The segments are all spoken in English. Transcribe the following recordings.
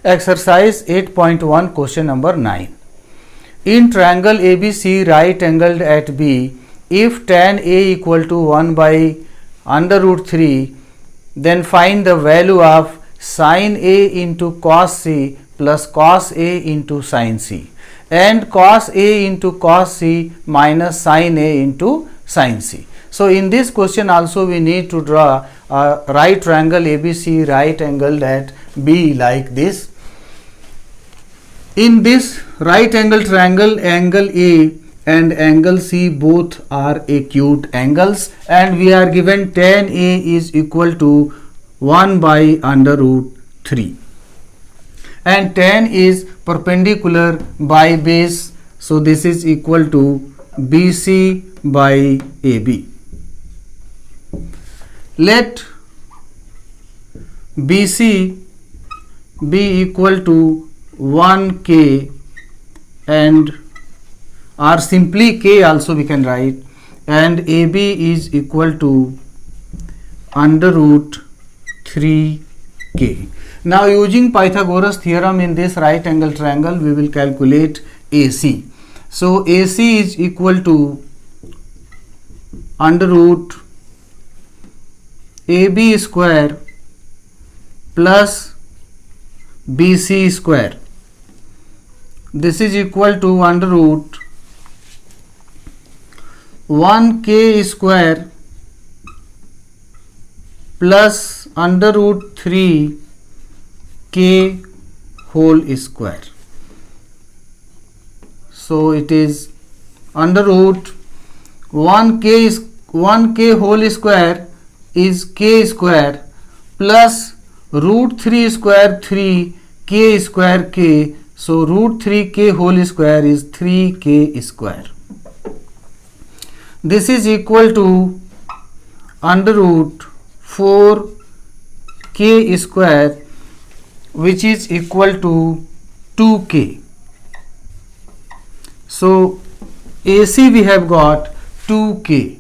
Exercise 8.1 question number 9. In triangle ABC right angled at B, if tan A equal to 1 by under root 3, then find the value of sin A into cos C plus cos A into sin C and cos A into cos C minus sin A into sin C. So, in this question also we need to draw a right triangle ABC right angled at B like this. In this right angle triangle, angle A and angle C both are acute angles, and we are given tan A is equal to 1 by under root 3 and tan is perpendicular by base, so this is equal to BC by AB. Let BC be equal to 1K and or simply K also we can write, and AB is equal to under root 3K. Now using Pythagoras theorem in this right angle triangle we will calculate AC. So AC is equal to under root AB square plus BC square. This is equal to under root 1K square plus under root 3K whole square. So it is under root 1K whole square is K square plus root 3 square 3K square K. So root 3K whole square is 3K square. This is equal to under root 4K square, which is equal to 2K. So AC we have got 2K,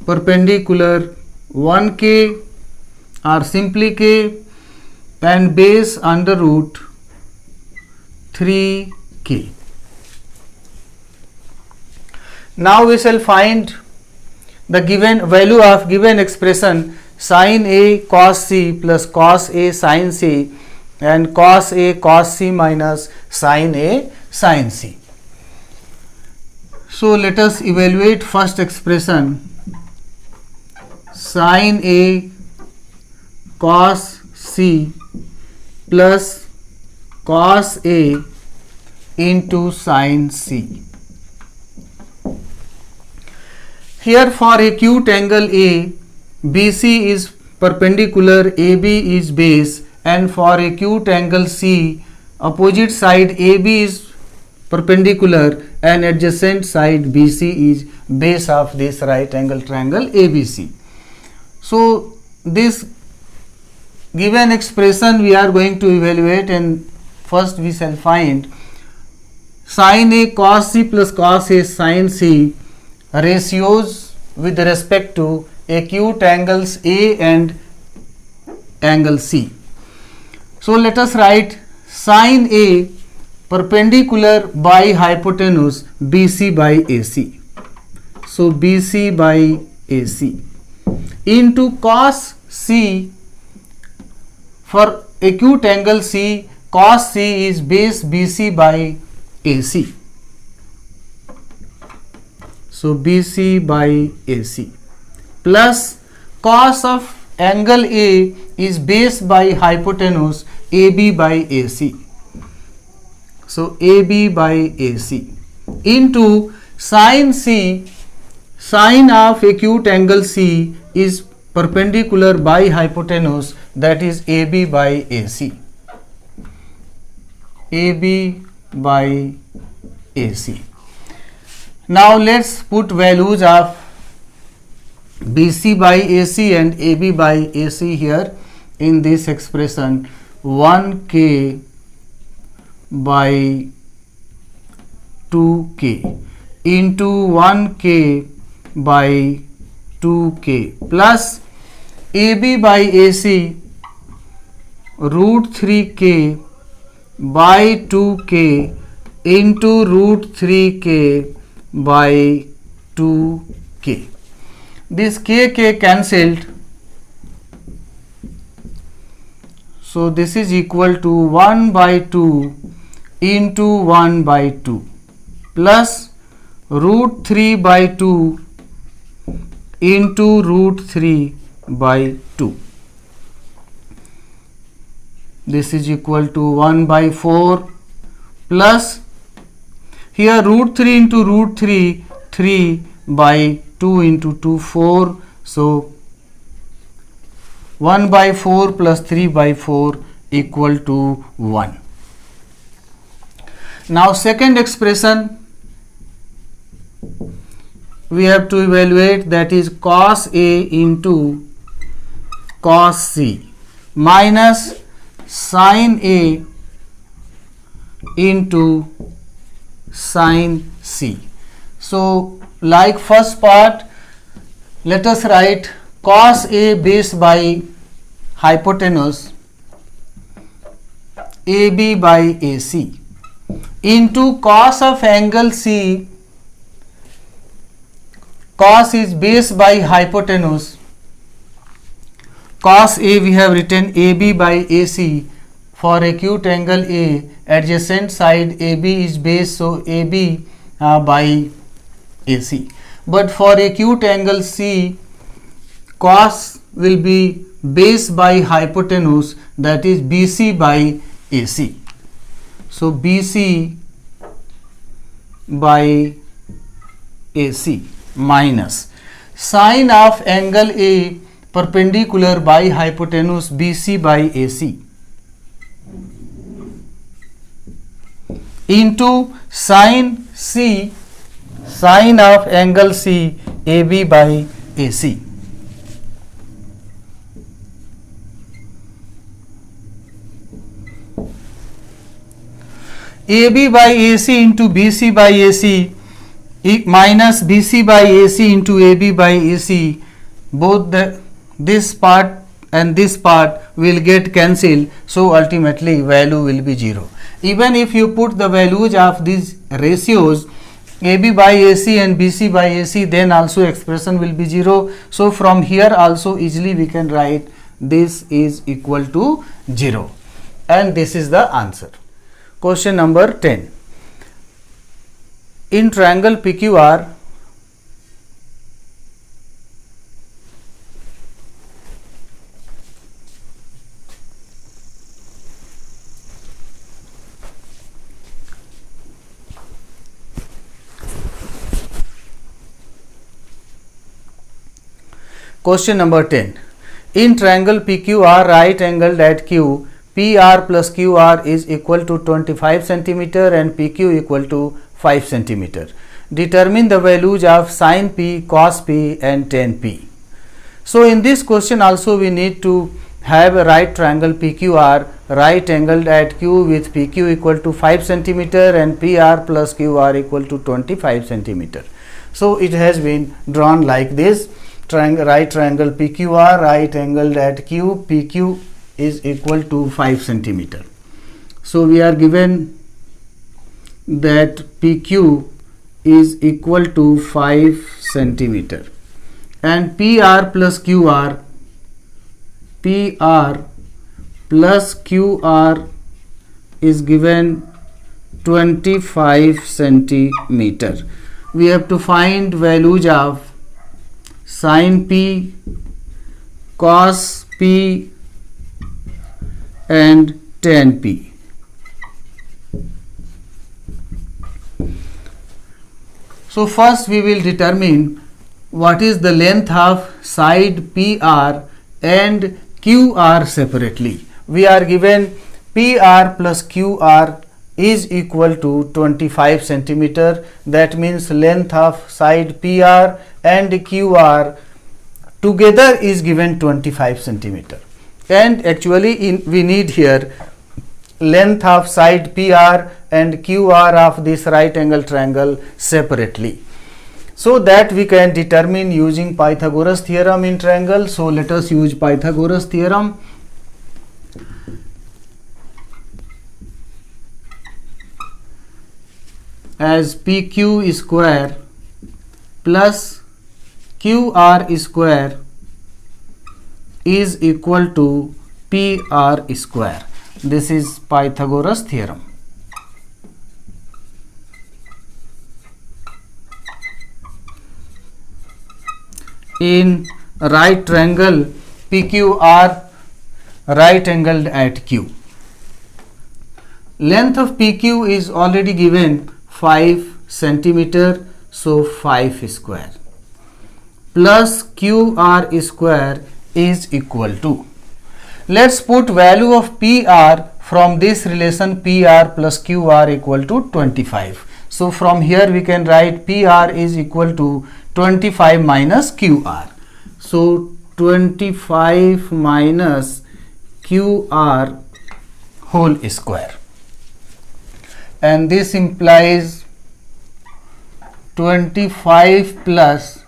perpendicular 1K or simply K, and base under root 3K. Now we shall find the given value of given expression sin A cos C plus cos A sin C and cos A cos C minus sin A sin C. So let us evaluate first expression sin A cos C plus cos A into sin C. Here for acute angle A, BC is perpendicular, AB is base, and for acute angle C, opposite side AB is perpendicular and adjacent side BC is base of this right angle triangle ABC. So this given expression we are going to evaluate, and first we shall find sin A cos C plus cos A sin C ratios with respect to acute angles A and angle C. So let us write sin A perpendicular by hypotenuse BC by AC. So BC by AC into cos C. For acute angle C, cos C is base BC by AC. So BC by AC plus cos of angle A is base by hypotenuse AB by AC. So AB by AC into sin C. Sin of acute angle C is perpendicular by hypotenuse, that is AB by AC. AB by AC. Now let's put values of BC by AC and AB by AC here in this expression. 1K by 2K into 1K by 2K plus AB by AC root 3k by 2k into root 3k by 2k. This k cancelled, so this is equal to 1 by 2 into 1 by 2 plus root 3 by 2 into root 3 by 2. This is equal to 1 by 4 plus here root 3 into root 3, 3 by 2 into 2, 4. So 1 by 4 plus 3 by 4 equal to 1. Now second expression we have to evaluate, that is cos A into cos C minus sin A into sin C. So like first part, let us write cos A base by hypotenuse AB by AC into cos of angle C. Cos is base by hypotenuse. Cos A we have written AB by AC. For acute angle A, adjacent side AB is base, so AB by AC. But for acute angle C, cos will be base by hypotenuse, that is BC by AC. So BC by AC minus sine of angle A perpendicular by hypotenuse BC by AC into sine C, sine of angle C AB by AC. AB by AC into BC by AC minus BC by AC into AB by AC, both this part and this part will get cancelled, so ultimately value will be 0. Even if you put the values of these ratios AB by AC and BC by AC, then also expression will be 0. So from here also easily we can write this is equal to 0, and this is the answer. Question number 10. In triangle PQR, question number 10. In triangle PQR, right angled at Q, PR plus QR is equal to 25 centimeter and PQ equal to 5 centimeter. Determine the values of sin P, cos P and tan P. So in this question also we need to have a right triangle PQR, right angled at Q with PQ equal to 5 centimeter and PR plus QR equal to 25 centimeter. So it has been drawn like this. Right triangle PQR, right angled at Q, PQ is equal to 5 centimeter. So we are given that PQ is equal to 5 centimeter and PR plus QR, PR plus QR is given 25 centimeter. We have to find values of sin P, cos P and tan P. So first we will determine what is the length of side PR and QR separately. We are given PR plus QR is equal to 25 centimeter. That means length of side PR and QR together is given 25 centimeter. And actually we need here length of side PR and QR of this right angle triangle separately, so that we can determine using Pythagoras theorem in triangle. So let us use Pythagoras theorem. as PQ square plus QR square is equal to PR square. This is Pythagoras theorem. In right triangle PQ are right angled at Q. Length of PQ is already given 5 centimeter, so 5 square plus QR square is equal to. Let's put value of PR from this relation PR plus QR equal to 25. So from here we can write PR is equal to 25 minus QR. So 25 minus QR whole square, and this implies 25 plus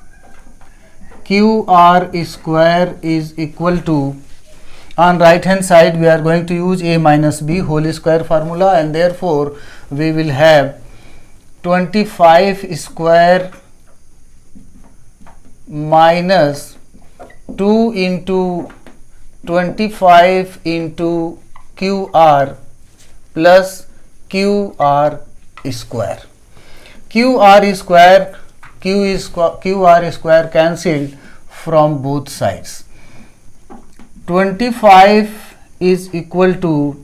QR square is equal to, on right hand side we are going to use A minus B whole square formula, and therefore we will have 25 square minus 2 into 25 into QR plus QR square. QR square cancelled from both sides. 25 is equal to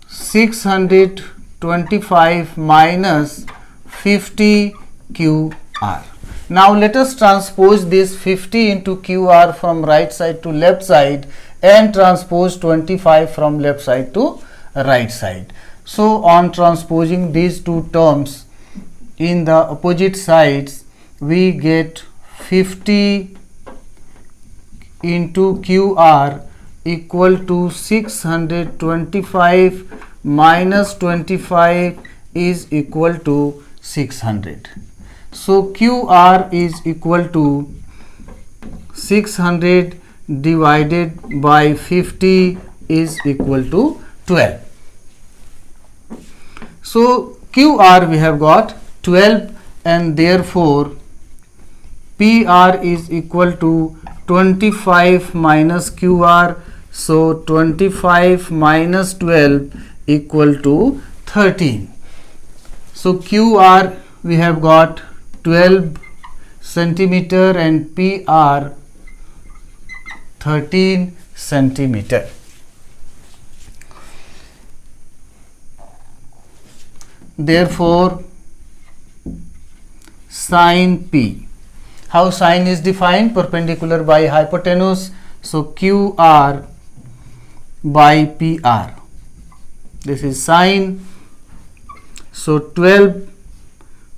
625 minus 50 QR. Now let us transpose this 50 into QR from right side to left side and transpose 25 from left side to right side. So on transposing these two terms in the opposite sides, we get 50 into QR equal to 625 minus 25 is equal to 600. So QR is equal to 600 divided by 50 is equal to 12. So QR we have got 12, and therefore PR is equal to 25 minus QR. So 25 minus 12 equal to 13. So QR we have got 12 centimeter and PR 13 centimeter. Therefore sin P. How sin is defined? Perpendicular by hypotenuse. So QR by PR. This is sin. So 12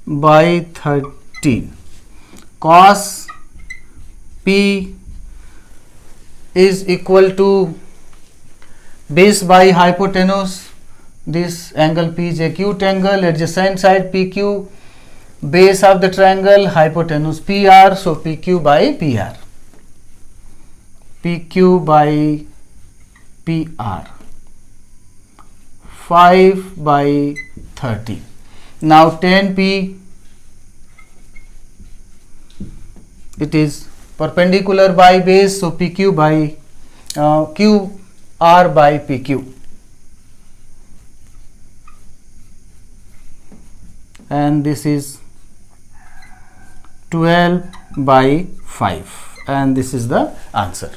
by 13. Cos P is equal to base by hypotenuse. This angle P is acute angle, adjacent side PQ, base of the triangle, hypotenuse PR, so PQ by PR. PQ by PR. 5 by 30. Now tan P, it is perpendicular by base, so PQ by QR by PQ. And this is 12 by 5, and this is the answer.